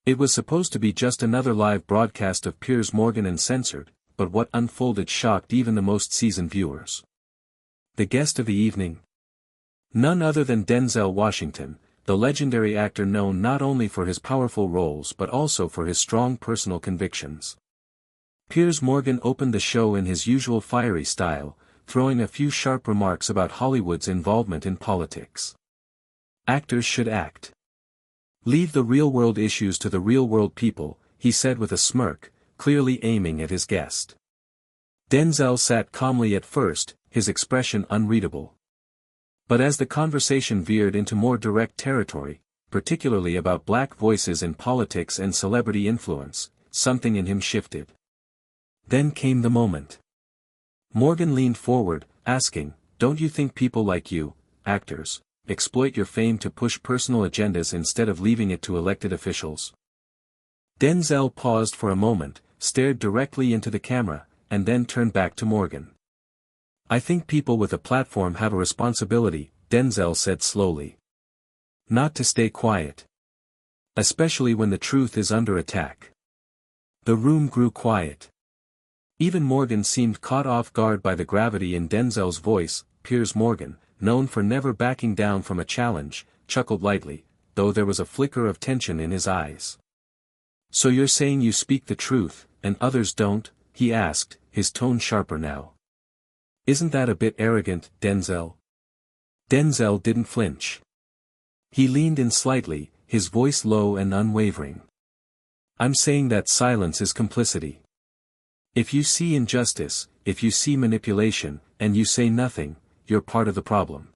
It was supposed to be just another live broadcast of Piers Morgan Uncensored, but what unfolded shocked even the most seasoned viewers. The guest of the evening? None other than Denzel Washington, the legendary actor known not only for his powerful roles but also for his strong personal convictions. Piers Morgan opened the show in his usual fiery style, throwing a few sharp remarks about Hollywood's involvement in politics. Actors should act. Leave the real-world issues to the real-world people, he said with a smirk, clearly aiming at his guest. Denzel sat calmly at first, his expression unreadable. But as the conversation veered into more direct territory, particularly about black voices in politics and celebrity influence, something in him shifted. Then came the moment. Morgan leaned forward, asking, "Don't you think people like you, actors, exploit your fame to push personal agendas instead of leaving it to elected officials?" Denzel paused for a moment, stared directly into the camera, and then turned back to Morgan. "I think people with a platform have a responsibility," Denzel said slowly. "Not to stay quiet. Especially when the truth is under attack." The room grew quiet. Even Morgan seemed caught off guard by the gravity in Denzel's voice. Piers Morgan, known for never backing down from a challenge, chuckled lightly, though there was a flicker of tension in his eyes. "So you're saying you speak the truth, and others don't?" he asked, his tone sharper now. "Isn't that a bit arrogant, Denzel?" Denzel didn't flinch. He leaned in slightly, his voice low and unwavering. "I'm saying that silence is complicity. If you see injustice, if you see manipulation, and you say nothing, you're part of the problem."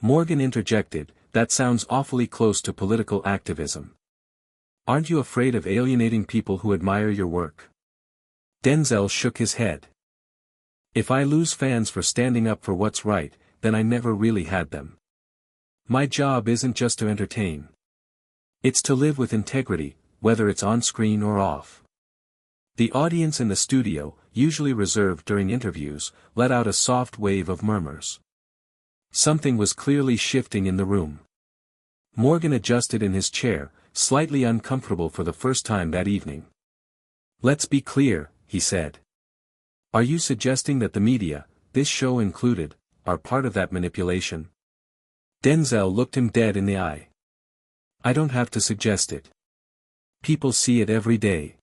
Morgan interjected, "That sounds awfully close to political activism. Aren't you afraid of alienating people who admire your work?" Denzel shook his head. "If I lose fans for standing up for what's right, then I never really had them. My job isn't just to entertain. It's to live with integrity, whether it's on screen or off." The audience in the studio, usually reserved during interviews, let out a soft wave of murmurs. Something was clearly shifting in the room. Morgan adjusted in his chair, slightly uncomfortable for the first time that evening. "Let's be clear," he said. "Are you suggesting that the media, this show included, are part of that manipulation?" Denzel looked him dead in the eye. "I don't have to suggest it. People see it every day."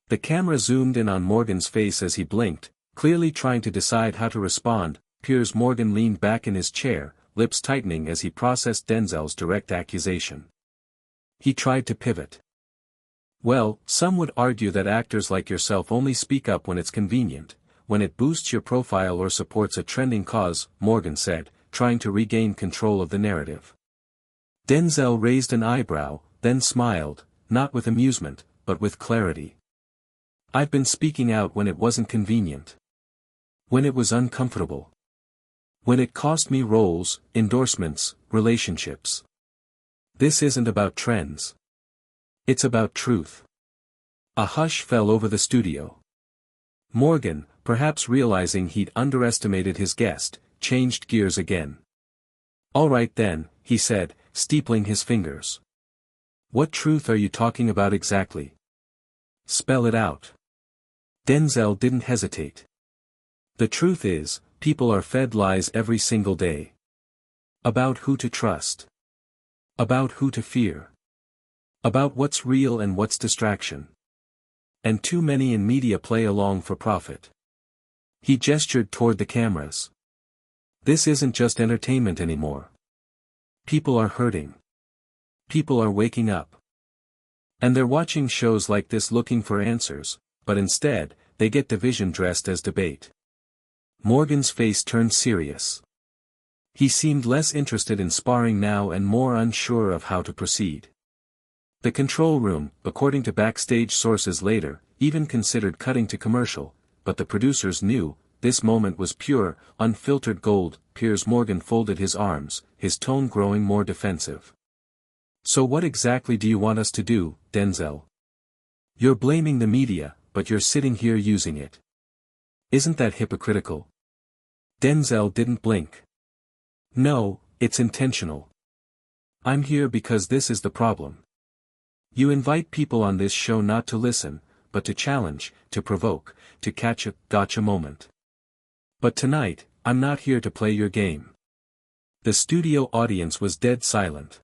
The camera zoomed in on Morgan's face as he blinked, clearly trying to decide how to respond. Piers Morgan leaned back in his chair, lips tightening as he processed Denzel's direct accusation. He tried to pivot. "Well, some would argue that actors like yourself only speak up when it's convenient, when it boosts your profile or supports a trending cause," Morgan said, trying to regain control of the narrative. Denzel raised an eyebrow, then smiled, not with amusement, but with clarity. "I've been speaking out when it wasn't convenient. When it was uncomfortable. When it cost me roles, endorsements, relationships. This isn't about trends. It's about truth." A hush fell over the studio. Morgan, perhaps realizing he'd underestimated his guest, changed gears again. "All right then," he said, steepling his fingers. "What truth are you talking about exactly? Spell it out." Denzel didn't hesitate. "The truth is, people are fed lies every single day. About who to trust. About who to fear. About what's real and what's distraction. And too many in media play along for profit." He gestured toward the cameras. "This isn't just entertainment anymore. People are hurting. People are waking up. And they're watching shows like this looking for answers, but instead, they get division dressed as debate." Morgan's face turned serious. He seemed less interested in sparring now and more unsure of how to proceed. The control room, according to backstage sources later, even considered cutting to commercial, but the producers knew, this moment was pure, unfiltered gold. Piers Morgan folded his arms, his tone growing more defensive. "So what exactly do you want us to do, Denzel? You're blaming the media, but you're sitting here using it. Isn't that hypocritical?" Denzel didn't blink. "No, it's intentional. I'm here because this is the problem. You invite people on this show not to listen, but to challenge, to provoke, to catch a gotcha moment. But tonight, I'm not here to play your game. The studio audience was dead silent.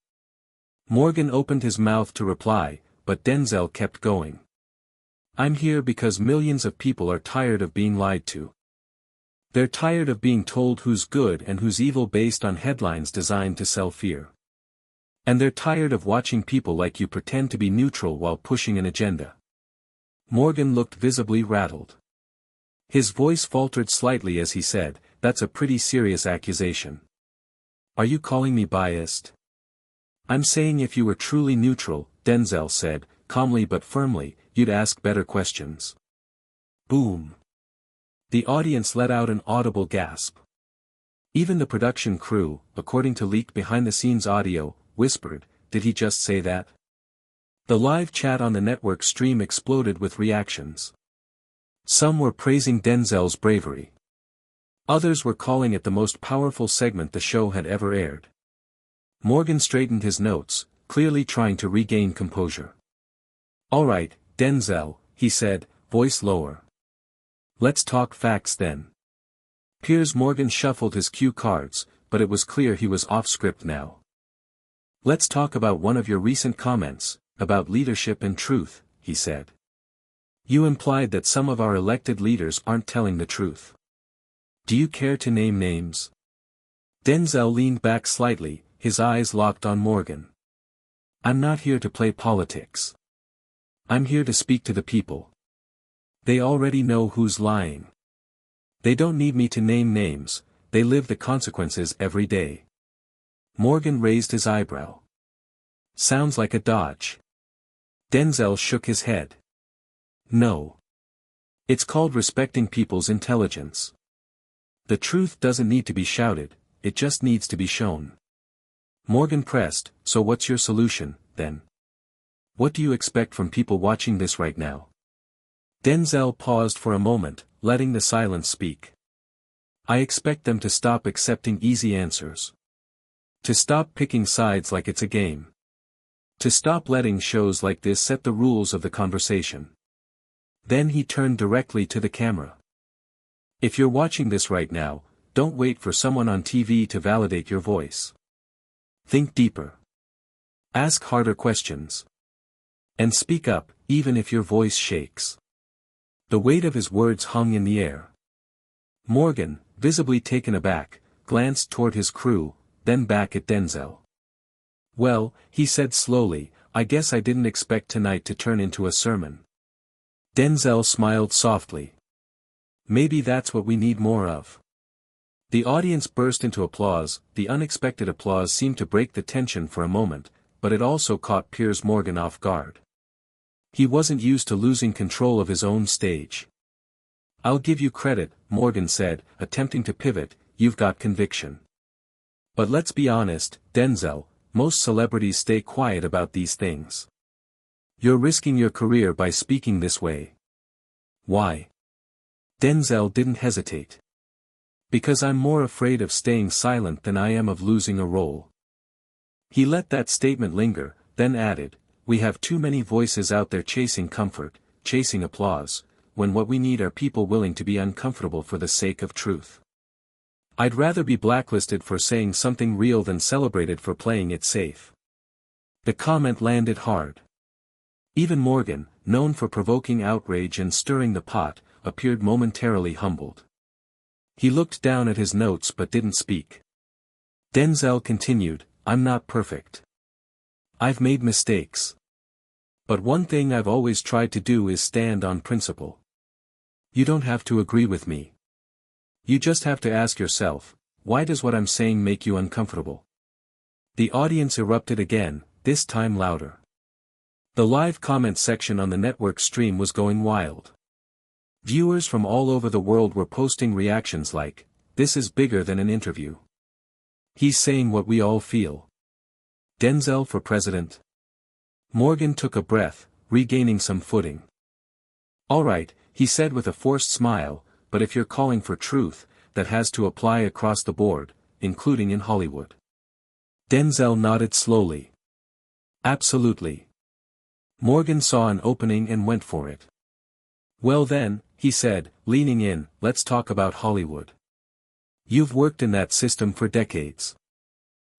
Morgan opened his mouth to reply, but Denzel kept going. I'm here because millions of people are tired of being lied to. They're tired of being told who's good and who's evil based on headlines designed to sell fear. And they're tired of watching people like you pretend to be neutral while pushing an agenda. Morgan looked visibly rattled. His voice faltered slightly as he said, "That's a pretty serious accusation. Are you calling me biased?" "I'm saying if you were truly neutral," Denzel said, calmly but firmly, "you'd ask better questions." Boom. The audience let out an audible gasp. Even the production crew, according to leaked behind-the-scenes audio, whispered, "Did he just say that?" The live chat on the network stream exploded with reactions. Some were praising Denzel's bravery. Others were calling it the most powerful segment the show had ever aired. Morgan straightened his notes, clearly trying to regain composure. "All right, Denzel," he said, voice lower. "Let's talk facts then." Piers Morgan shuffled his cue cards, but it was clear he was off script now. "Let's talk about one of your recent comments, about leadership and truth," he said. "You implied that some of our elected leaders aren't telling the truth. Do you care to name names?" Denzel leaned back slightly, his eyes locked on Morgan. "I'm not here to play politics. I'm here to speak to the people. They already know who's lying. They don't need me to name names, they live the consequences every day." Morgan raised his eyebrow. "Sounds like a dodge." Denzel shook his head. "No. It's called respecting people's intelligence. The truth doesn't need to be shouted, it just needs to be shown." Morgan pressed, "So what's your solution, then? What do you expect from people watching this right now?" Denzel paused for a moment, letting the silence speak. "I expect them to stop accepting easy answers. To stop picking sides like it's a game. To stop letting shows like this set the rules of the conversation." Then he turned directly to the camera. "If you're watching this right now, don't wait for someone on TV to validate your voice. Think deeper. Ask harder questions. And speak up, even if your voice shakes." The weight of his words hung in the air. Morgan, visibly taken aback, glanced toward his crew, then back at Denzel. "Well," he said slowly, "I guess I didn't expect tonight to turn into a sermon." Denzel smiled softly. "Maybe that's what we need more of." The audience burst into applause. The unexpected applause seemed to break the tension for a moment, but it also caught Piers Morgan off guard. He wasn't used to losing control of his own stage. "I'll give you credit," Morgan said, attempting to pivot, "you've got conviction. But let's be honest, Denzel, most celebrities stay quiet about these things. You're risking your career by speaking this way." "Why?" Denzel didn't hesitate. "Because I'm more afraid of staying silent than I am of losing a role." He let that statement linger, then added, "We have too many voices out there chasing comfort, chasing applause, when what we need are people willing to be uncomfortable for the sake of truth. I'd rather be blacklisted for saying something real than celebrated for playing it safe." The comment landed hard. Even Morgan, known for provoking outrage and stirring the pot, appeared momentarily humbled. He looked down at his notes but didn't speak. Denzel continued, "I'm not perfect. I've made mistakes. But one thing I've always tried to do is stand on principle. You don't have to agree with me. You just have to ask yourself, why does what I'm saying make you uncomfortable?" The audience erupted again, this time louder. The live comment section on the network stream was going wild. Viewers from all over the world were posting reactions like, "This is bigger than an interview. He's saying what we all feel. Denzel for president?" Morgan took a breath, regaining some footing. "All right," he said with a forced smile, "but if you're calling for truth, that has to apply across the board, including in Hollywood." Denzel nodded slowly. "Absolutely. Morgan saw an opening and went for it. Well then, he said, leaning in, let's talk about Hollywood. You've worked in that system for decades.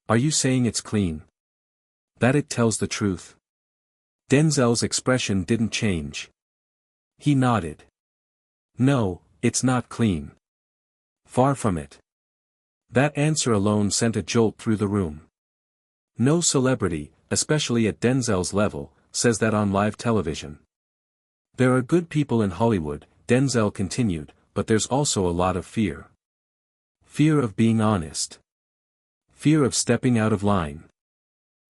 Are you saying it's clean? That it tells the truth? Denzel's expression didn't change. He nodded. No, it's not clean. Far from it. That answer alone sent a jolt through the room. No celebrity, especially at Denzel's level, says that on live television. There are good people in Hollywood, Denzel continued, but there's also a lot of fear. Fear of being honest. Fear of stepping out of line.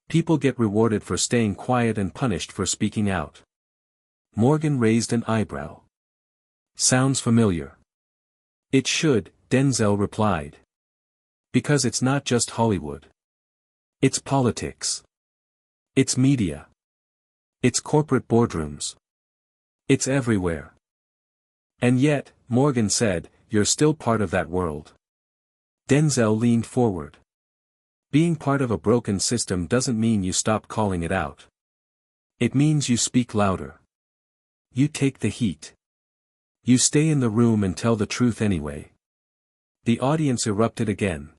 People get rewarded for staying quiet and punished for speaking out. Morgan raised an eyebrow. Sounds familiar. It should, Denzel replied. Because it's not just Hollywood. It's politics. It's media. It's corporate boardrooms. It's everywhere. And yet, Morgan said, you're still part of that world. Denzel leaned forward. Being part of a broken system doesn't mean you stop calling it out. It means you speak louder. You take the heat. You stay in the room and tell the truth anyway. The audience erupted again.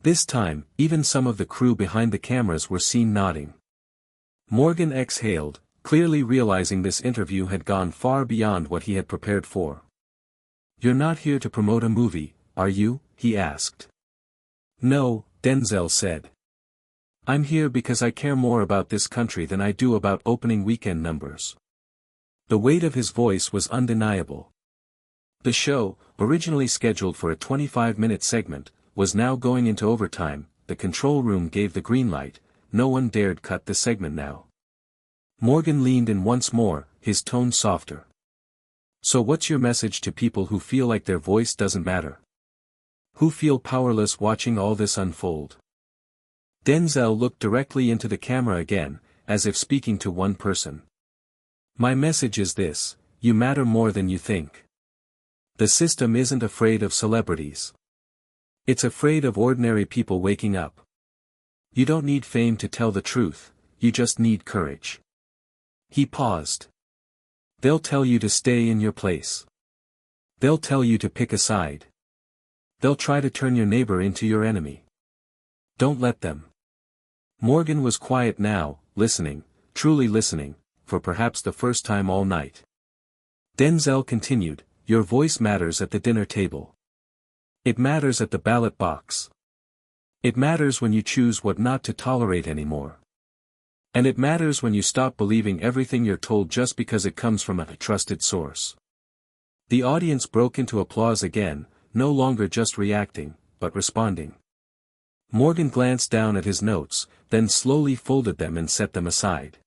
This time, even some of the crew behind the cameras were seen nodding. Morgan exhaled, clearly realizing this interview had gone far beyond what he had prepared for. You're not here to promote a movie, are you? He asked. No, Denzel said. I'm here because I care more about this country than I do about opening weekend numbers. The weight of his voice was undeniable. The show, originally scheduled for a 25-minute segment, was now going into overtime. The control room gave the green light. No one dared cut the segment now. Morgan leaned in once more, his tone softer. So what's your message to people who feel like their voice doesn't matter? Who feel powerless watching all this unfold? Denzel looked directly into the camera again, as if speaking to one person. My message is this: you matter more than you think. The system isn't afraid of celebrities. It's afraid of ordinary people waking up. You don't need fame to tell the truth, you just need courage. He paused. They'll tell you to stay in your place. They'll tell you to pick a side. They'll try to turn your neighbor into your enemy. Don't let them. Morgan was quiet now, listening, truly listening, for perhaps the first time all night. Denzel continued, your voice matters at the dinner table. It matters at the ballot box. It matters when you choose what not to tolerate anymore. And it matters when you stop believing everything you're told just because it comes from a trusted source. The audience broke into applause again, no longer just reacting, but responding. Morgan glanced down at his notes, then slowly folded them and set them aside.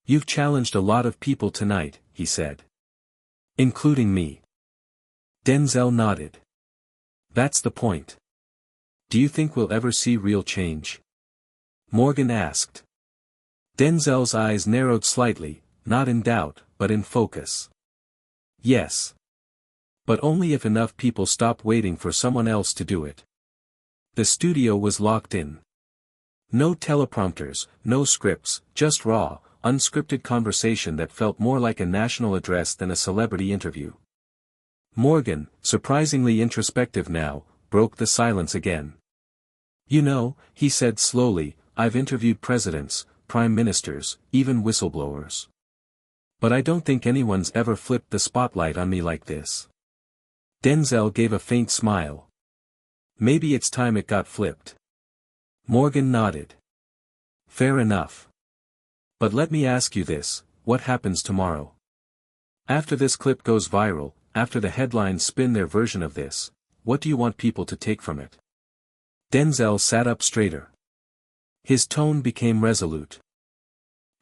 You've challenged a lot of people tonight, he said. Including me. Denzel nodded. That's the point. Do you think we'll ever see real change? Morgan asked. Denzel's eyes narrowed slightly, not in doubt, but in focus. Yes. But only if enough people stop waiting for someone else to do it. The studio was locked in. No teleprompters, no scripts, just raw, unscripted conversation that felt more like a national address than a celebrity interview. Morgan, surprisingly introspective now, broke the silence again. You know, he said slowly, I've interviewed presidents, prime ministers, even whistleblowers. But I don't think anyone's ever flipped the spotlight on me like this. Denzel gave a faint smile. Maybe it's time it got flipped. Morgan nodded. Fair enough. But let me ask you this, what happens tomorrow? After this clip goes viral, after the headlines spin their version of this, what do you want people to take from it? Denzel sat up straighter. His tone became resolute.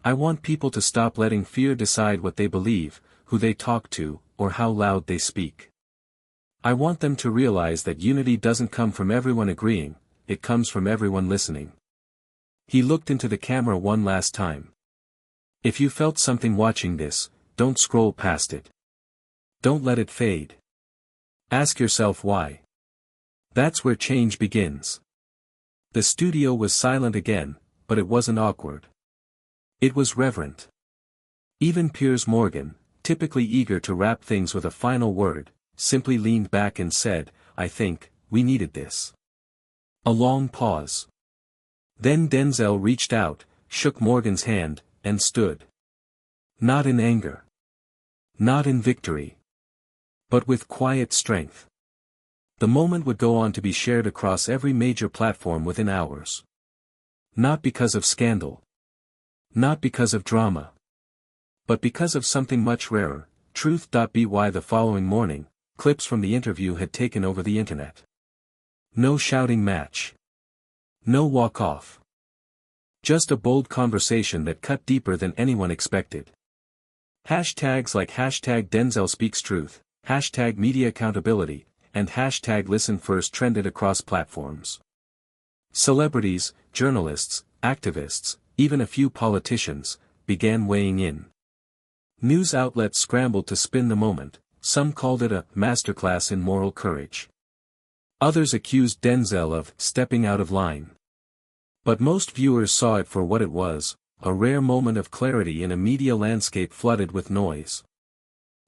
I want people to stop letting fear decide what they believe, who they talk to, or how loud they speak. I want them to realize that unity doesn't come from everyone agreeing, it comes from everyone listening. He looked into the camera one last time. If you felt something watching this, don't scroll past it. Don't let it fade. Ask yourself why. That's where change begins. The studio was silent again, but it wasn't awkward. It was reverent. Even Piers Morgan, typically eager to wrap things with a final word, simply leaned back and said, "I think, we needed this." A long pause. Then Denzel reached out, shook Morgan's hand, and stood. Not in anger. Not in victory. But with quiet strength. The moment would go on to be shared across every major platform within hours. Not because of scandal. Not because of drama. But because of something much rarer, truth.by the following morning, clips from the interview had taken over the internet. No shouting match. No walk-off. Just a bold conversation that cut deeper than anyone expected. Hashtags like hashtag Denzel speaks truth, hashtag media accountability, and hashtag listen first trended across platforms. Celebrities, journalists, activists, even a few politicians, began weighing in. News outlets scrambled to spin the moment, some called it a masterclass in moral courage. Others accused Denzel of stepping out of line. But most viewers saw it for what it was, a rare moment of clarity in a media landscape flooded with noise.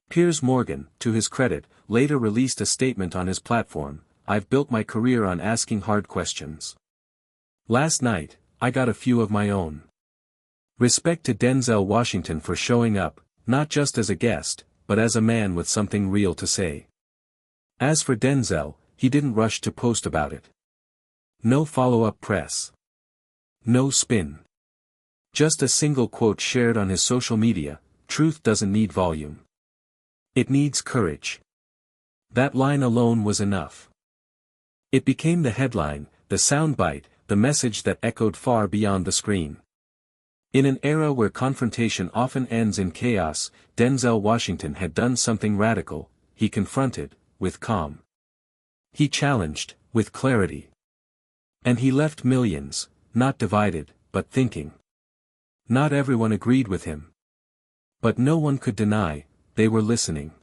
Piers Morgan, to his credit, later released a statement on his platform, "I've built my career on asking hard questions. Last night, I got a few of my own." Respect to Denzel Washington for showing up, not just as a guest, but as a man with something real to say. As for Denzel, he didn't rush to post about it. No follow-up press. No spin. Just a single quote shared on his social media, "Truth doesn't need volume. It needs courage." That line alone was enough. It became the headline, the soundbite, the message that echoed far beyond the screen. In an era where confrontation often ends in chaos, Denzel Washington had done something radical. He confronted, with calm. He challenged, with clarity. And he left millions, not divided, but thinking. Not everyone agreed with him. But no one could deny, they were listening.